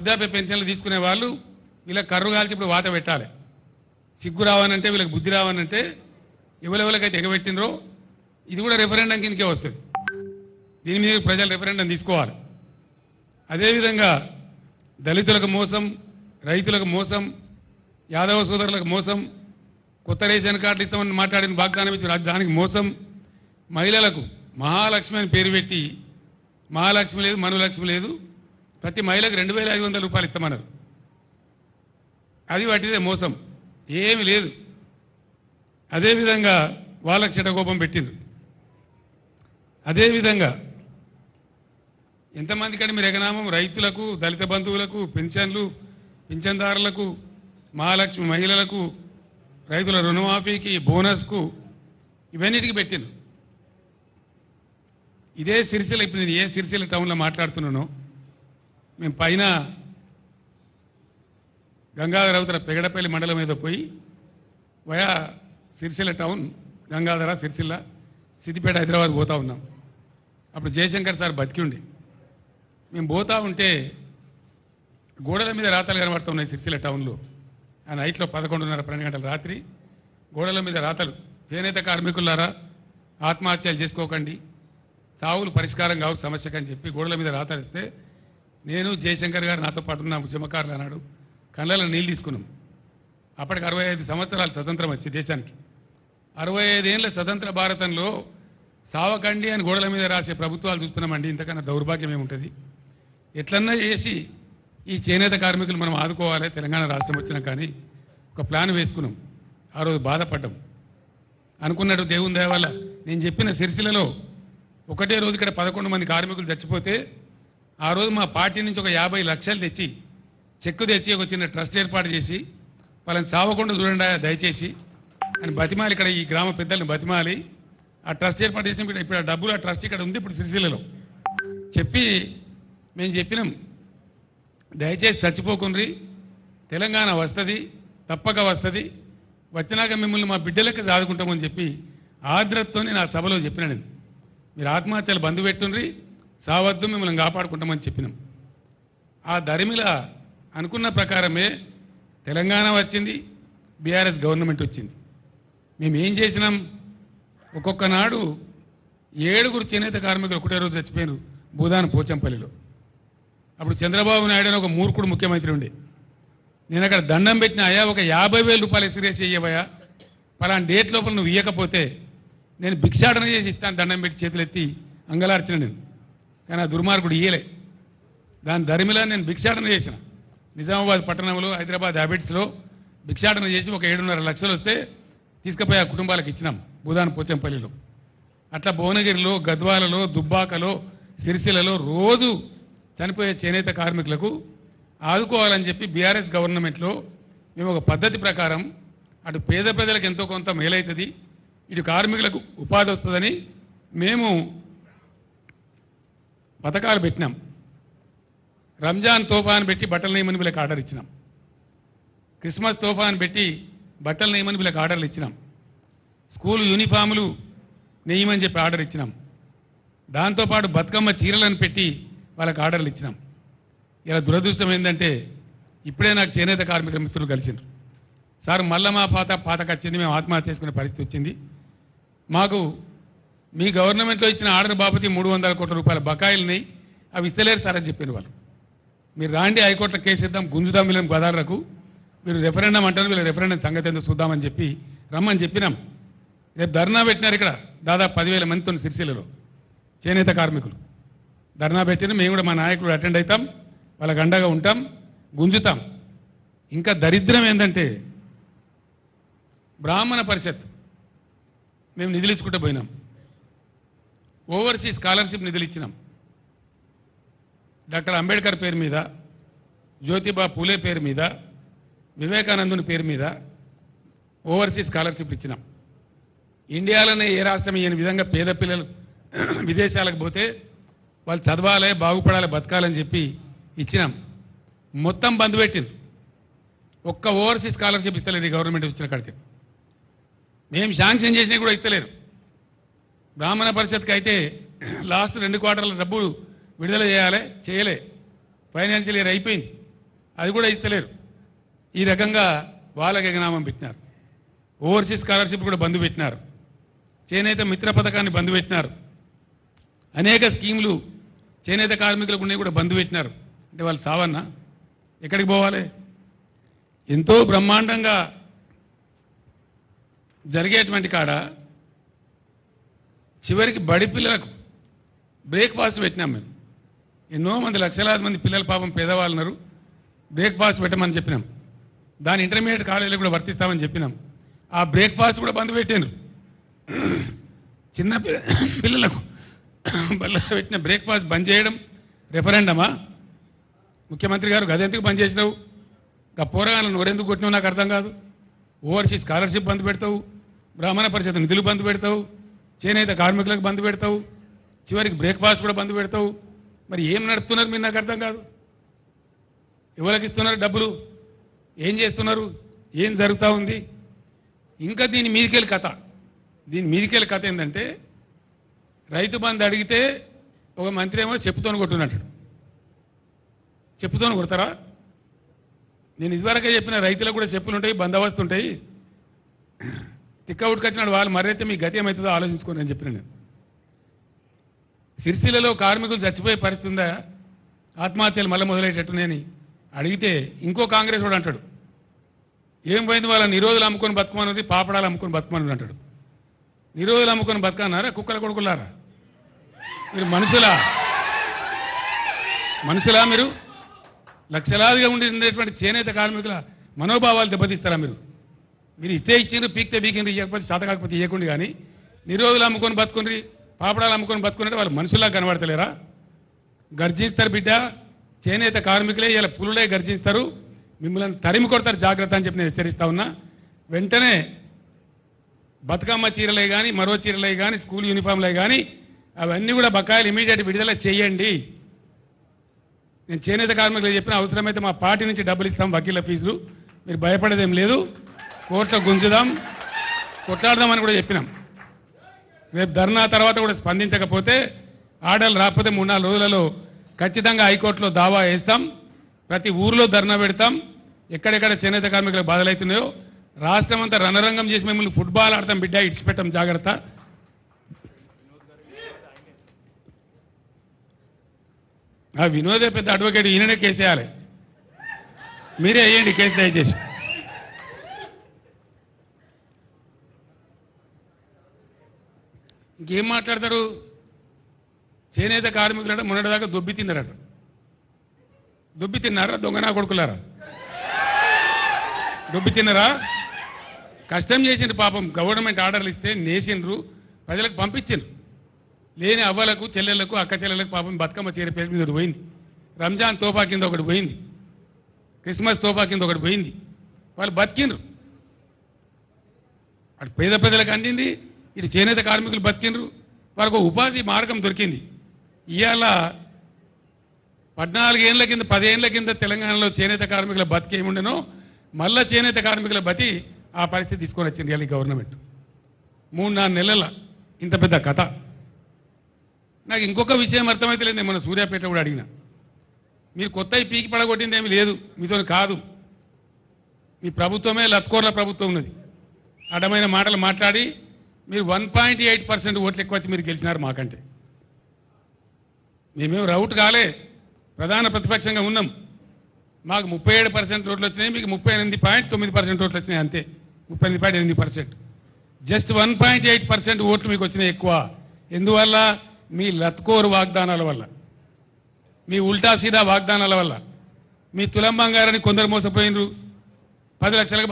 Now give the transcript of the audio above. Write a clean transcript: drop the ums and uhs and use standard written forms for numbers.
వృద్ధాప్య పెన్షన్లు తీసుకునే వాళ్ళు వీళ్ళకి కర్రు కాల్చి ఇప్పుడు వాత పెట్టాలి. సిగ్గు రావనంటే వీళ్ళకి బుద్ధి రావనంటే ఎవరెవరికైతే ఎగబెట్టినరో ఇది కూడా రెఫరెండం కిందకే వస్తుంది. దీని మీద ప్రజలు రెఫరెండం తీసుకోవాలి. అదేవిధంగా దళితులకు మోసం, రైతులకు మోసం, యాదవ సోదరులకు మోసం, కొత్త రేషన్ కార్డులు ఇస్తామని మాట్లాడిన వాగ్దానం ఇచ్చిన దానికి మోసం, మహిళలకు మహాలక్ష్మి అని పేరు పెట్టి మహాలక్ష్మి లేదు, మనులక్ష్మి లేదు, ప్రతి మహిళకు 2500 రూపాయలు ఇస్తామన్నారు. అది వాటిదే మోసం, ఏమి లేదు. అదేవిధంగా వాళ్ళకి చెడకోపం పెట్టింది. అదేవిధంగా ఎంతమందికంటే మీరు ఎగనామం రైతులకు, దళిత బంధువులకు, పెన్షన్లు, పింఛన్దారులకు, మహాలక్ష్మి మహిళలకు, రైతుల రుణమాఫీకి, బోనస్కు, ఇవన్నిటికీ పెట్టింది. ఇదే సిరిసిల్ల, ఇప్పుడు నేను ఏ సిరిసిల్ల టౌన్లో మాట్లాడుతున్నానో మేము పైన గంగాధర అవతల పెగడపల్లి మండలం మీద పోయి వయా సిరిసిల్ల టౌన్, గంగాధర, సిరిసిల్ల, సిద్దిపేట, హైదరాబాద్ పోతా ఉన్నాం. అప్పుడు జయశంకర్ సార్ బతికి ఉండి మేము పోతా ఉంటే గోడల మీద రాతలు కనబడుతూ ఉన్నాయి సిరిసిల్ల టౌన్లో. ఆ నైట్లో 11:30, 12 గంటల రాత్రి గోడల మీద రాతలు, చేనేత కార్మికులారా ఆత్మహత్యలు చేసుకోకండి, చావులు పరిష్కారం కావు సమస్యకు అని చెప్పి గోడల మీద రాతలు ఇస్తే నేను జయశంకర్ గారు నాతో పాటు ఉన్న ఉద్యమకారులు అన్నాడు కళ్ళలో నీళ్ళు తీసుకున్నాం. అప్పటికి 65 సంవత్సరాలు స్వతంత్రం వచ్చి దేశానికి. 65 ఏళ్ళ స్వతంత్ర భారతంలో సావకండి అని గోడల మీద రాసే ప్రభుత్వాలు చూస్తున్నామండి. ఇంతకన్నా దౌర్భాగ్యం ఏముంటుంది? ఎట్లన్నా చేసి ఈ చేనేత కార్మికులు మనం ఆదుకోవాలి. తెలంగాణ రాష్ట్రం వచ్చినా కానీ ఒక ప్లాన్ వేసుకున్నాం. ఆ రోజు బాధపడ్డాం. అనుకున్నట్టు దేవుని దయ వల్ల నేను చెప్పిన సిరిసిల్లలో ఒకటే రోజు ఇక్కడ 11 మంది కార్మికులు చచ్చిపోతే ఆ రోజు మా పార్టీ నుంచి ఒక 50 లక్షలు తెచ్చి చెక్కు తెచ్చి ఒక చిన్న ట్రస్ట్ ఏర్పాటు చేసి వాళ్ళని సావకుండా చూడండి దయచేసి అని బతిమాలి, ఇక్కడ ఈ గ్రామ పెద్దల్ని బతిమాలి ఆ ట్రస్ట్ ఏర్పాటు చేసి ఇప్పుడు ఆ డబ్బులు ఆ ట్రస్ట్ ఇక్కడ ఉంది ఇప్పుడు సిరిసిల్లలో చెప్పి మేము చెప్పినాం దయచేసి చచ్చిపోకుండ్రి, తెలంగాణ వస్తుంది, తప్పక వస్తుంది, వచ్చినాక మిమ్మల్ని మా బిడ్డలకి సాదుకుంటామని చెప్పి ఆర్ద్రతతో నా సభలో చెప్పినాను. మీరు ఆత్మహత్యలు బంధు పెట్టుండ్రి, సావద్దు, మిమ్మల్ని కాపాడుకుంటామని చెప్పినాం. ఆ ధర్మిల అనుకున్న ప్రకారమే తెలంగాణ వచ్చింది, బీఆర్ఎస్ గవర్నమెంట్ వచ్చింది. మేము ఏం చేసినాం? ఒక్కొక్క నాడు 7 చేనేత కార్మికులు ఒకటే రోజు చచ్చిపోయారు భూదాన పోచంపల్లిలో. అప్పుడు చంద్రబాబు నాయుడు అని ఒక మూర్ఖుడు ముఖ్యమంత్రి ఉండే. నేను అక్కడ దండం పెట్టిన, అయ్యా ఒక 50,000 రూపాయలు ఎక్స్రేస్ చేయవయ్యా, పలానా డేట్ లోపల నువ్వు ఇవ్వకపోతే నేను భిక్షాటన చేసి ఇస్తాను, దండం పెట్టి చేతులు ఎత్తి అంగలార్చిన నేను. కానీ ఆ దుర్మార్గుడు ఇయ్యలే. దాని ధర్మిలా నేను భిక్షాటన చేసిన. నిజామాబాద్ పట్టణంలో, హైదరాబాద్ హ్యాబిట్స్లో భిక్షాటన చేసి ఒక 7.5 లక్షలు వస్తే తీసుకుపోయి ఆ కుటుంబాలకు ఇచ్చినాం భూదాన పోచంపల్లిలో. అట్లా భువనగిరిలో, గద్వాలలో, దుబ్బాకలో, సిరిసిల్లలో రోజు చనిపోయే చేనేత కార్మికులకు ఆదుకోవాలని చెప్పి బీఆర్ఎస్ గవర్నమెంట్లో మేము ఒక పద్ధతి ప్రకారం అటు పేద ప్రజలకు ఎంతో కొంత మేలవుతుంది, ఇటు కార్మికులకు ఉపాధి వస్తుందని మేము పథకాలు పెట్టినాం. రంజాన్ తోఫాను పెట్టి బట్టలు నేయమని వీళ్ళకి ఆర్డర్ ఇచ్చినాం. క్రిస్మస్ తోఫాను పెట్టి బట్టలు నేయమని వీళ్ళకి ఆర్డర్లు ఇచ్చినాం. స్కూల్ యూనిఫాములు నేయమని చెప్పి ఆర్డర్ ఇచ్చినాం. దాంతోపాటు బతుకమ్మ చీరలను పెట్టి వాళ్ళకి ఆర్డర్లు ఇచ్చినాం. ఇలా దురదృష్టం ఏంటంటే ఇప్పుడే నాకు చేనేత కార్మికుల మిత్రులు కలిసిండ్రు. సార్ మళ్ళా మా పాతకు వచ్చింది, మేము ఆత్మహత్య చేసుకునే పరిస్థితి వచ్చింది, మాకు మీ గవర్నమెంట్లో ఇచ్చిన ఆర్డర్ బాపతి 300 కోట్ల రూపాయల బకాయిలున్నాయి, అవి ఇస్తలేరు సార్ అని చెప్పిన వాళ్ళు. మీరు రాండి హైకోర్టులో కేసు ఇద్దాం, గుంజుదాం వీళ్ళని గోదావరకు, మీరు రెఫరెండం అంటారు, వీళ్ళ రెఫరెండం సంగతి ఏందో చూద్దామని చెప్పి రమ్మని చెప్పినాం. రేపు ధర్నా పెట్టినారు ఇక్కడ దాదాపు 10,000 మందితో సిరిసిల్లలో చేనేత కార్మికులు ధర్నా పెట్టిన. మేము కూడా మా నాయకుడు అటెండ్ అవుతాం, వాళ్ళకి అండగా ఉంటాం, గుంజుతాం. ఇంకా దరిద్రం ఏంటంటే బ్రాహ్మణ పరిషత్ మేము నిధులు ఇచ్చుకుంటూ పోయినాం. ఓవర్సీస్ స్కాలర్షిప్ నిధులు ఇచ్చినాం. డాక్టర్ అంబేద్కర్ పేరు మీద, జ్యోతిబా పూలే పేరు మీద, వివేకానందుని పేరు మీద ఓవర్సీస్ స్కాలర్షిప్ ఇచ్చినాం. ఇండియాలోనే ఏ రాష్ట్రం ఇయ్యని విధంగా పేద పిల్లలు విదేశాలకు పోతే వాళ్ళు చదవాలి, బాగుపడాలి, బతకాలని చెప్పి ఇచ్చినాం. మొత్తం బంద్ పెట్టింది. ఒక్క ఓవర్సీస్ స్కాలర్షిప్ ఇస్తలేదు ఈ గవర్నమెంట్ ఇచ్చిన కాడికి. మేము శాంక్షన్ చేసినా కూడా ఇస్తలేరు. బ్రాహ్మణ పరిషత్కి అయితే లాస్ట్ 2 క్వార్టర్ల డబ్బులు విడుదల చేయలే, ఫైనాన్షియల్ ఇయర్ అయిపోయింది. అది కూడా ఇస్తలేరు. ఈ రకంగా వాళ్ళకి ఎగనామం పెట్టినారు. ఓవర్సీస్ స్కాలర్షిప్ కూడా బంద్ పెట్టినారు. చేనేత మిత్ర పథకాన్ని బంద్ పెట్టినారు. అనేక స్కీములు చేనేత కార్మికులకు ఉన్నాయి కూడా బంద్ పెట్టినారు. అంటే వాళ్ళు సావన్నా ఎక్కడికి పోవాలి? ఎంతో బ్రహ్మాండంగా జరిగేటువంటి కాడ చివరికి బడి పిల్లలకు బ్రేక్ఫాస్ట్ పెట్టినాం మేము. ఎన్నో మంది లక్షలాది మంది పిల్లల పాపం పేదవాళ్ళు ఉన్నారు. బ్రేక్ఫాస్ట్ పెట్టమని చెప్పినాం. దాని ఇంటర్మీడియట్ కాలేజీలో కూడా వర్తిస్తామని చెప్పినాం. ఆ బ్రేక్ఫాస్ట్ కూడా బంద్ పెట్టాను. చిన్న పిల్లలకు బల్ల పెట్టిన బ్రేక్ఫాస్ట్ బంద్ చేయడం రెఫరెండమా? ముఖ్యమంత్రి గారు గదెందుకు బంద్ చేసినావు? ఇంకా పోరగాళ్ళను నోరెందుకు కొట్టినావు నాకు అర్థం కాదు. ఓవర్సీస్ స్కాలర్షిప్ బంద్ పెడతావు, బ్రాహ్మణ పరిషత్ నిధులు బంద్ పెడతావు, చేనేత కార్మికులకు బంద్ పెడతావు, చివరికి బ్రేక్ఫాస్ట్ కూడా బంద్ పెడతావు. మరి ఏం నడుపుతున్నారు మీరు నాకు అర్థం కాదు. ఎవరికి ఇస్తున్నారు డబ్బులు? ఏం చేస్తున్నారు? ఏం జరుగుతూ ఉంది? ఇంకా దీని మీదికెళ్ళి కథ ఏంటంటే రైతు బంధు అడిగితే ఒక మంత్రి ఏమో చెప్పుతోని కొట్టున్నట్టు. చెప్పుతోని కొడతారా? నేను ఇదివరకే చెప్పిన రైతులకు కూడా చెప్పులు ఉంటాయి, బందోబస్తు ఉంటాయి. తిక్క ఉట్టుకొచ్చినాడు వాళ్ళు మరైతే మీ గతి ఏమవుతుందో ఆలోచించుకోండి అని చెప్పిన నేను. సిరిసిల్లలో కార్మికులు చచ్చిపోయే పరిస్థితి ఉందా? ఆత్మహత్యలు మళ్ళీ మొదలయ్యేటట్టునేని అడిగితే ఇంకో కాంగ్రెస్ వాడు అంటాడు, ఏం పోయింది వాళ్ళ నిరోధులు అమ్ముకొని బతుకమన్నది, పాపడాలు అమ్ముకొని బతుకమన్నది అంటాడు. నిరోధులు అమ్ముకొని బతకన్నారా? కుక్కల కొడుకులారా మీరు? మనుషులా మీరు? లక్షలాదిగా ఉండేటువంటి చేనేత కార్మికుల మనోభావాలు దెబ్బతీస్తారా మీరు? మీరు ఇస్తే ఇచ్చిండ్రు, పీక్తే పీకిండ్రు, ఇవ్వకపోతే చేత కాకపోతే ఇవ్వకుండా. కానీ నిరోధులు అమ్ముకొని బతుకుండ్రి, పాపడాలు అమ్ముకొని బతుకున్నట్టు వాళ్ళు మనుషుల్లా కనబడతలేరా? గర్జిస్తారు బిడ్డ. చేనేత కార్మికులే ఇలా పులులే గర్జిస్తారు, మిమ్మల్ని తరిమి కొడతారు, జాగ్రత్త అని చెప్పి నేను హెచ్చరిస్తా ఉన్నా. వెంటనే బతుకమ్మ చీరలే కానీ, మరో చీరలే కానీ, స్కూల్ యూనిఫామ్లే కానీ అవన్నీ కూడా బకాయిలు ఇమీడియట్ విడుదల చేయండి. నేను చేనేత కార్మికులు చెప్పిన అవసరమైతే మా పార్టీ నుంచి డబ్బులు ఇస్తాం, వకీళ్ళ ఫీజులు. మీరు భయపడేదేం లేదు, కోర్టులో గుంజుదాం, కొట్లాడదామని కూడా చెప్పినాం. రేపు ధర్నా తర్వాత కూడా స్పందించకపోతే, ఆర్డర్లు రాకపోతే 3-4 రోజులలో ఖచ్చితంగా హైకోర్టులో దావా వేస్తాం. ప్రతి ఊర్లో ధర్నా పెడతాం. ఎక్కడెక్కడ చేనేత కార్మికులకు బాధలవుతున్నాయో రాష్ట్రం అంతా రణరంగం చేసి మిమ్మల్ని ఫుట్బాల్ ఆడతాం బిడ్డ, ఇడిచిపెట్టాం, జాగ్రత్త. ఆ వినోదే పెద్ద అడ్వకేట్, ఈయననే కేసు వేయాలి. మీరే వేయండి కేసు దయచేసి. ఇంకేం మాట్లాడతారు? చేనేత కార్మికులంటే మొన్నటిదాకా దొబ్బి తిన్నారట. దొబ్బి తిన్నారా? దొంగనా కొడుకులారా? దొబ్బి తిన్నారా? కష్టం చేసిండ్రు పాపం. గవర్నమెంట్ ఆర్డర్లు ఇస్తే నేసిండ్రు, ప్రజలకు పంపించిండ్రు. లేని అవ్వలకు, చెల్లెళ్లకు, అక్క చెల్లెలకు పాపం బతుకమ్మ చీర పేరు మీద ఒకటి పోయింది, రంజాన్ తోఫా కింద ఒకటి పోయింది, క్రిస్మస్ తోఫా కింద ఒకటి పోయింది. వాళ్ళు బతికిండ్రు. అటు పేద ప్రజలకు అందింది, ఇటు చేనేత కార్మికులు బతికిండ్రు. వాళ్ళకు ఉపాధి మార్గం దొరికింది. ఇవాళ 14 ఏళ్ల కింద, 10 ఏళ్ల కింద తెలంగాణలో చేనేత కార్మికుల బతికి ఏముండెనో మళ్ళా చేనేత కార్మికుల బతి ఆ పరిస్థితి తీసుకొని వచ్చింది ఇవాళ గవర్నమెంట్. 3-4 నెలల ఇంత పెద్ద కథ. నాకు ఇంకొక విషయం అర్థమైతే లేదు. మన సూర్యాపేట కూడా అడిగిన, మీరు కొత్త పీకి పడగొట్టింది ఏమీ లేదు, మీతో కాదు. మీ ప్రభుత్వమే లత్కోర్ల ప్రభుత్వం ఉన్నది. అడ్డమైన మాటలు మాట్లాడి మీరు 1.8% ఓట్లు ఎక్కువ వచ్చి మీరు గెలిచినారు మాకంటే. మేమేం రౌట్ కాలే, ప్రధాన ప్రతిపక్షంగా ఉన్నాం. మాకు 37% ఓట్లు వచ్చినాయి, మీకు 38.9% ఓట్లు వచ్చినాయి, అంతే. 38.8%. జస్ట్ 1.8% ఓట్లు మీకు వచ్చినాయి ఎక్కువ. ఎందువల్ల? మీ లత్కోరు వాగ్దానాల వల్ల, మీ ఉల్టా సీదా వాగ్దానాల వల్ల. మీ తులం బంగారాన్ని కొందరు మోసపోయినరు, 10 లక్షలకు